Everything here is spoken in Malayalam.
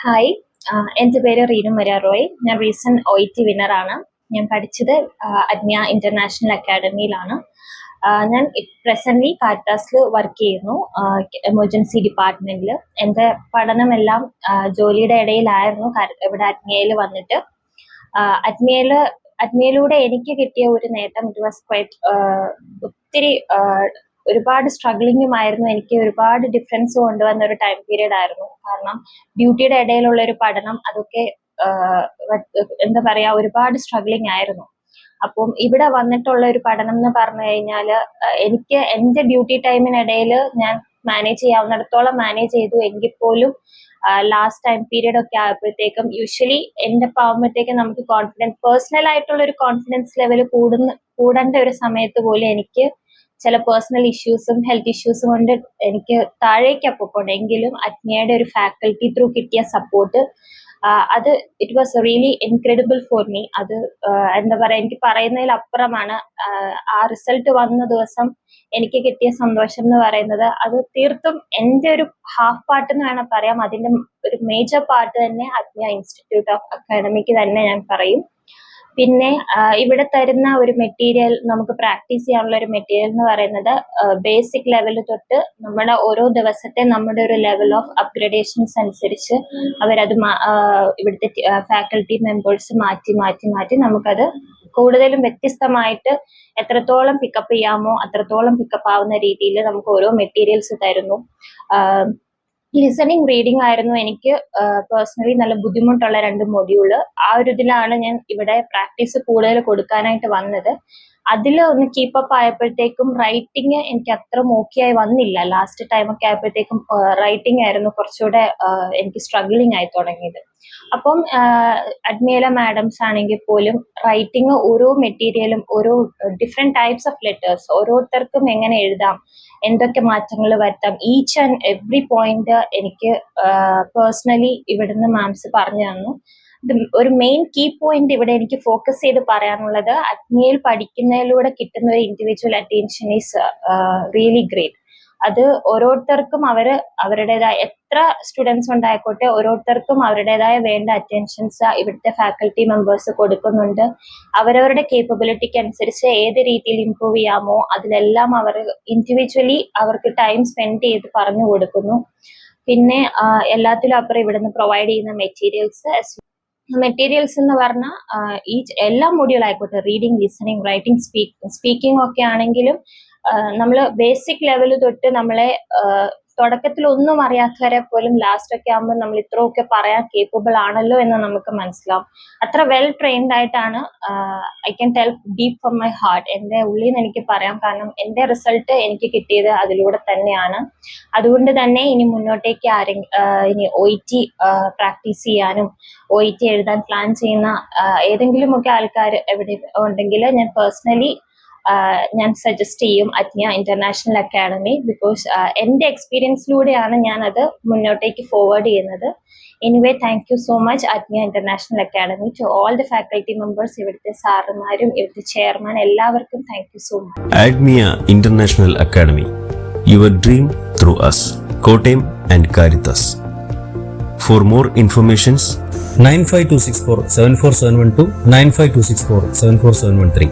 ഹായ്, എൻ്റെ പേര് റീനു മരിയ റോയ്. ഞാൻ റീസെൻറ്റ് OET വിന്നറാണ്. ഞാൻ പഠിച്ചത് അജ്ഞ ഇൻ്റർനാഷണൽ അക്കാഡമിയിലാണ്. ഞാൻ പ്രസൻ്റ്ലി കാരിത്താസിൽ വർക്ക് ചെയ്യുന്നു, എമർജൻസി ഡിപ്പാർട്ട്മെൻറ്റിൽ. എൻ്റെ പഠനമെല്ലാം ജോലിയുടെ ഇടയിലായിരുന്നു ഇവിടെ അജ്ഞയിൽ വന്നിട്ട്. അജ്ഞയിലൂടെ എനിക്ക് കിട്ടിയ ഒരു നേട്ടം, ഇറ്റ് വാസ് ക്വൈറ്റ് ഒത്തിരി ഒരുപാട് സ്ട്രഗ്ലിങ്ങുമായിരുന്നു. എനിക്ക് ഒരുപാട് ഡിഫറൻസ് കൊണ്ടുവന്ന ഒരു ടൈം പീരീഡ് ആയിരുന്നു. കാരണം ഡ്യൂട്ടിയുടെ ഇടയിലുള്ള ഒരു പഠനം, അതൊക്കെ എന്താ പറയാ, ഒരുപാട് സ്ട്രഗ്ലിംഗ് ആയിരുന്നു. അപ്പം ഇവിടെ വന്നിട്ടുള്ള ഒരു പഠനം എന്ന് പറഞ്ഞു കഴിഞ്ഞാൽ, എനിക്ക് എൻ്റെ ഡ്യൂട്ടി ടൈമിനിടയിൽ ഞാൻ മാനേജ് ചെയ്യാവുന്നിടത്തോളം മാനേജ് ചെയ്തു. എങ്കിൽ പോലും ലാസ്റ്റ് ടൈം പീരീഡ് ഒക്കെ ആയപ്പോഴത്തേക്കും, യൂഷ്വലി എൻ്റെ ആവുമ്പോഴത്തേക്കും നമുക്ക് പേഴ്സണൽ ആയിട്ടുള്ള ഒരു കോൺഫിഡൻസ് ലെവൽ കൂടേണ്ട ഒരു സമയത്ത് പോലും എനിക്ക് ചില പേഴ്സണൽ ഇഷ്യൂസും ഹെൽത്ത് ഇഷ്യൂസും കൊണ്ട് എനിക്ക് താഴേക്കാണ് പോയിക്കൊണ്ടെങ്കിലും അജ്ഞയുടെ ഒരു ഫാക്കൽറ്റി ത്രൂ കിട്ടിയ സപ്പോർട്ട്, അത് it was really incredible for me. അത് എന്താ പറയാ, എനിക്ക് പറയുന്നതിലപ്പുറമാണ്. ആ റിസൾട്ട് വന്ന ദിവസം എനിക്ക് കിട്ടിയ സന്തോഷം എന്ന് പറയുന്നത്, അത് തീർത്തും എൻ്റെ ഒരു ഹാഫ് പാർട്ട് എന്ന് വേണം പറയാം. അതിന്റെ ഒരു മേജർ പാർട്ട് തന്നെ അജ്ഞ ഇൻസ്റ്റിറ്റ്യൂട്ട് ഓഫ് അക്കാഡമിക്ക് തന്നെ ഞാൻ പറയും. പിന്നെ ഇവിടെ തരുന്ന ഒരു മെറ്റീരിയൽ, നമുക്ക് പ്രാക്ടീസ് ചെയ്യാനുള്ള ഒരു മെറ്റീരിയൽ എന്ന് പറയുന്നത്, ബേസിക് ലെവൽ തൊട്ട് നമ്മുടെ ഓരോ ദിവസത്തെ നമ്മുടെ ഒരു ലെവൽ ഓഫ് അപ്ഗ്രഡേഷൻസ് അനുസരിച്ച് അവരത് ഇവിടുത്തെ ഫാക്കൽറ്റി മെമ്പേഴ്സ് മാറ്റി നമുക്കത് കൂടുതലും വ്യത്യസ്തമായിട്ട് എത്രത്തോളം പിക്കപ്പ് ചെയ്യാമോ അത്രത്തോളം പിക്കപ്പ് ആവുന്ന രീതിയിൽ നമുക്ക് ഓരോ മെറ്റീരിയൽസ് തരുന്നു. ലിസണിങ് റീഡിങ് ആയിരുന്നു എനിക്ക് പേഴ്സണലി നല്ല ബുദ്ധിമുട്ടുള്ള 2 മൊഡ്യൂള്. ആ ഒരു ഇതിലാണ് ഞാൻ ഇവിടെ പ്രാക്ടീസ് കൂടുതൽ കൊടുക്കാനായിട്ട് വന്നത്. അതിൽ ഒന്ന് കീപ്പപ്പ് ആയപ്പോഴത്തേക്കും റൈറ്റിംഗ് എനിക്ക് അത്ര ഓക്കെയായി വന്നില്ല. ലാസ്റ്റ് ടൈമൊക്കെ ആയപ്പോഴത്തേക്കും റൈറ്റിംഗ് ആയിരുന്നു കുറച്ചുകൂടെ എനിക്ക് സ്ട്രഗ്ലിംഗ് ആയി തുടങ്ങിയത്. അപ്പം അഡ്മിയല മാഡംസ് ആണെങ്കിൽ പോലും റൈറ്റിംഗ് ഓരോ മെറ്റീരിയലും ഓരോ ഡിഫറെന്റ് ടൈപ്സ് ഓഫ് ലെറ്റേഴ്സ്, ഓരോരുത്തർക്കും എങ്ങനെ എഴുതാം, എന്തൊക്കെ മാറ്റങ്ങൾ വരുത്താം, ഈച്ച് ആൻഡ് എവറി പോയിന്റ് എനിക്ക് പേഴ്സണലി ഇവിടുന്ന് മാംസ് പറഞ്ഞു തന്നു. ഒരു മെയിൻ കീ പോയിന്റ് ഇവിടെ എനിക്ക് ഫോക്കസ് ചെയ്ത് പറയാനുള്ളത്, അഗ്നിയിൽ പഠിക്കുന്നതിലൂടെ കിട്ടുന്ന ഒരു individual attention is really great. അത് ഓരോരുത്തർക്കും അവരുടേതായ എത്ര സ്റ്റുഡൻസ് ഉണ്ടായിക്കോട്ടെ, ഓരോരുത്തർക്കും അവരുടേതായ വേണ്ട അറ്റൻഷൻസ് ഇവിടുത്തെ ഫാക്കൽറ്റി മെമ്പേഴ്സ് കൊടുക്കുന്നുണ്ട്. അവരവരുടെ കേപ്പബിലിറ്റിക്ക് അനുസരിച്ച് ഏത് രീതിയിൽ ഇംപ്രൂവ് ചെയ്യാമോ അതിലെല്ലാം അവർ ഇൻഡിവിജ്വലി അവർക്ക് ടൈം സ്പെൻഡ് ചെയ്ത് പറഞ്ഞു കൊടുക്കുന്നു. പിന്നെ എല്ലാത്തിലും അപ്പുറം ഇവിടുന്ന് പ്രൊവൈഡ് ചെയ്യുന്ന മെറ്റീരിയൽസ് എന്ന് പറഞ്ഞാൽ എല്ലാ മൊഡ്യൂൾ ആയിക്കോട്ടെ, റീഡിങ്, ലിസണിങ്, റൈറ്റിംഗ്, സ്പീക്കിംഗ് ഒക്കെ ആണെങ്കിലും നമ്മൾ ബേസിക് ലെവൽ തൊട്ട് നമ്മളെ തുടക്കത്തിൽ ഒന്നും അറിയാത്തവരെ പോലും ലാസ്റ്റ് ഒക്കെ ആകുമ്പോൾ നമ്മൾ ഇത്രയൊക്കെ പറയാൻ കേപ്പബിൾ ആണല്ലോ എന്ന് നമുക്ക് മനസ്സിലാവും. അത്ര വെൽ ട്രെയിൻഡ് ആയിട്ടാണ്. I can tell deep from my heart, എൻ്റെ ഉള്ളിൽ നിന്ന് എനിക്ക് പറയാം. കാരണം എൻ്റെ റിസൾട്ട് എനിക്ക് കിട്ടിയത് അതിലൂടെ തന്നെയാണ്. അതുകൊണ്ട് തന്നെ ഇനി മുന്നോട്ടേക്ക് ഇനി OET പ്രാക്ടീസ് ചെയ്യാനും OET എഴുതാൻ പ്ലാൻ ചെയ്യുന്ന ഏതെങ്കിലുമൊക്കെ ആൾക്കാർ എവിടെ ഉണ്ടെങ്കിൽ ഞാൻ പേഴ്സണലി ഞാൻ സജസ്റ്റ് ചെയ്യും അജ്ഞ ഇന്റർനാഷണൽ അക്കാഡമി. ബിക്കോസ് എൻ്റെ എക്സ്പീരിയൻസിലൂടെയാണ് ഞാൻ അത് മുന്നോട്ടേക്ക് ഫോർവേഡ് ചെയ്യുന്നത്. Anyway, thank you so much അജ്ഞ international academy, to all the faculty members, ഇവിടുത്തെ സാറുമാരും ഇവിടുത്തെ ചെയർമാൻ, എല്ലാവർക്കും thank you so much. Agnia international academy, your dream through us, Kottayam and Caritas. For more informations, 95264 74712 95264 74713.